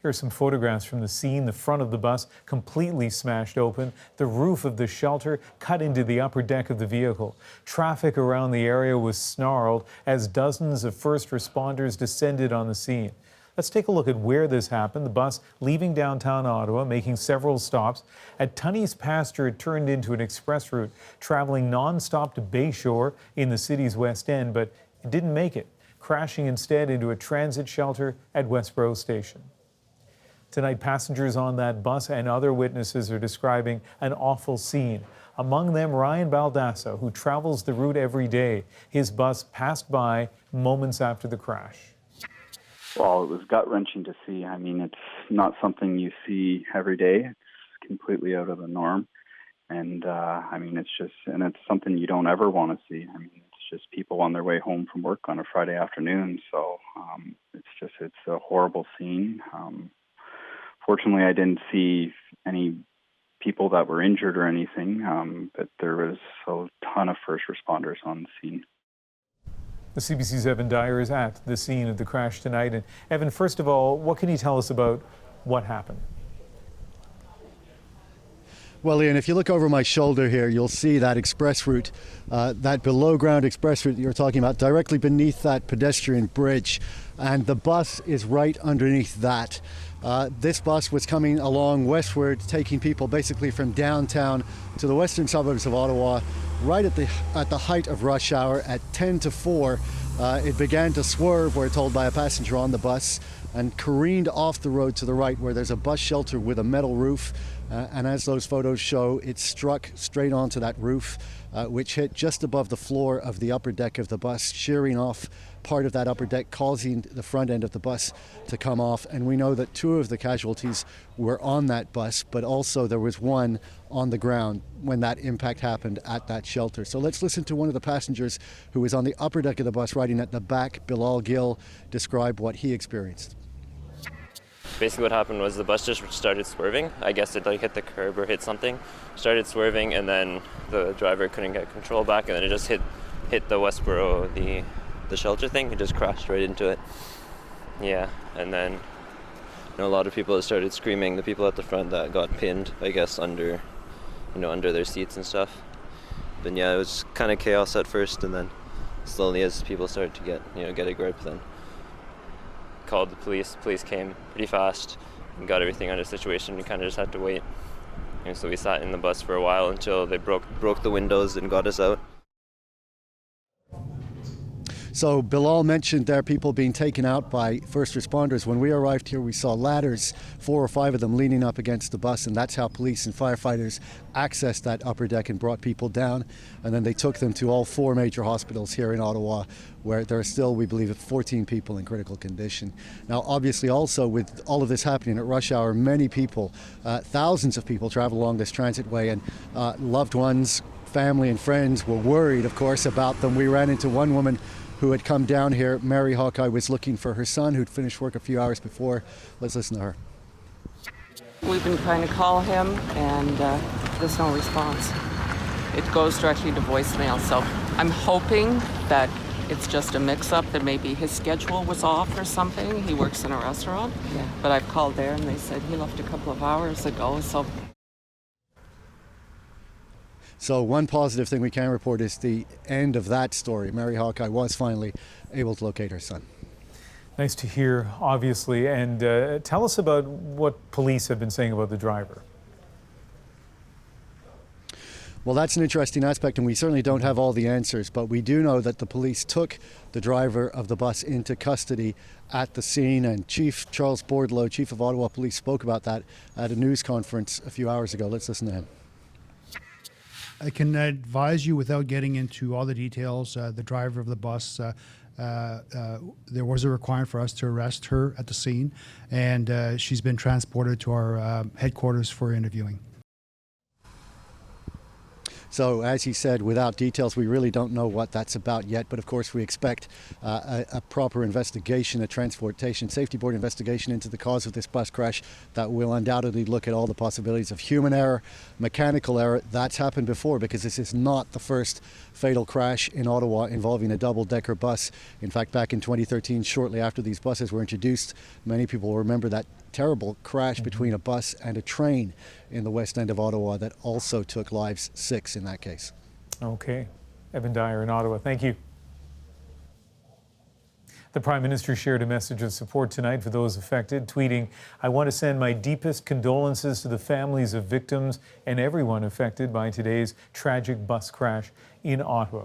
Here are some photographs from the scene. The front of the bus completely smashed open. The roof of the shelter cut into the upper deck of the vehicle. Traffic around the area was snarled as dozens of first responders descended on the scene. Let's take a look at where this happened. The bus leaving downtown Ottawa, making several stops. At Tunney's Pasture, it turned into an express route, traveling non-stop to Bayshore in the city's West End, but it didn't make it, crashing instead into a transit shelter at Westboro Station. Tonight, passengers on that bus and other witnesses are describing an awful scene. Among them, Ryan Baldassa, who travels the route every day. His bus passed by moments after the crash. Well, it was gut-wrenching to see. I mean, it's not something you see every day. It's completely out of the norm. And, I mean, it's something you don't ever want to see. I mean, it's just people on their way home from work on a Friday afternoon. So it's a horrible scene. Fortunately, I didn't see any people that were injured or anything, but there was a ton of first responders on the scene. The CBC's Evan Dyer is at the scene of the crash tonight. And Evan, first of all, what can you tell us about what happened? Well, Ian, if you look over my shoulder here, you'll see that express route, that below-ground express route that you're talking about, directly beneath that pedestrian bridge. And the bus is right underneath that. This bus was coming along westward, taking people basically from downtown to the western suburbs of Ottawa, right at the height of rush hour at 10 to 4. It began to swerve, we're told by a passenger on the bus, and careened off the road to the right where there's a bus shelter with a metal roof. And as those photos show, it struck straight onto that roof, which hit just above the floor of the upper deck of the bus, shearing off part of that upper deck, causing the front end of the bus to come off. And we know that 2 of the casualties were on that bus, but also there was one on the ground when that impact happened at that shelter. So let's listen to one of the passengers who was on the upper deck of the bus riding at the back, Bilal Gill, describe what he experienced. Basically what happened was the bus just started swerving. I guess it hit the curb or hit something, started swerving, and then the driver couldn't get control back, and then it just hit the Westboro, the shelter thing. It just crashed right into it. Yeah, and then a lot of people started screaming. The people at the front that got pinned, I guess, under their seats and stuff. But yeah, it was kind of chaos at first, and then slowly as people started to get a grip, then called the police. Police came pretty fast and got everything under situation. We kind of just had to wait. And so we sat in the bus for a while until they broke the windows and got us out. So Bilal mentioned there people being taken out by first responders. When we arrived here, we saw ladders, 4 or 5 of them leaning up against the bus, and that's how police and firefighters accessed that upper deck and brought people down. And then they took them to all 4 major hospitals here in Ottawa, where there are still, we believe, 14 people in critical condition. Now, obviously, also with all of this happening at rush hour, many people, thousands of people travel along this transitway, and loved ones, family and friends were worried, of course, about them. We ran into one woman who had come down here. Mary Hawkeye was looking for her son who'd finished work a few hours before. Let's listen to her. We've been trying to call him, and there's no response. It goes directly to voicemail, so I'm hoping that it's just a mix-up, that maybe his schedule was off or something. He works in a restaurant, but I've called there and they said he left a couple of hours ago, so. So one positive thing we can report is the end of that story. Mary Hawkeye was finally able to locate her son. Nice to hear, obviously. And tell us about what police have been saying about the driver. Well, that's an interesting aspect, and we certainly don't have all the answers, but we do know that the police took the driver of the bus into custody at the scene, and Chief Charles Bourdalow, Chief of Ottawa Police, spoke about that at a news conference a few hours ago. Let's listen to him. I can advise you, without getting into all the details, the driver of the bus, there was a requirement for us to arrest her at the scene, and she's been transported to our headquarters for interviewing. So as he said, without details, we really don't know what that's about yet. But of course, we expect a proper investigation, a Transportation Safety Board investigation into the cause of this bus crash that will undoubtedly look at all the possibilities of human error, mechanical error. That's happened before, because this is not the first fatal crash in Ottawa involving a double-decker bus. In fact, back in 2013, shortly after these buses were introduced, many people will remember that terrible crash between a bus and a train in the west end of Ottawa that also took lives, 6 in that case. Okay. Evan Dyer in Ottawa, thank you. The Prime Minister shared a message of support tonight for those affected, tweeting, "I want to send my deepest condolences to the families of victims and everyone affected by today's tragic bus crash in Ottawa."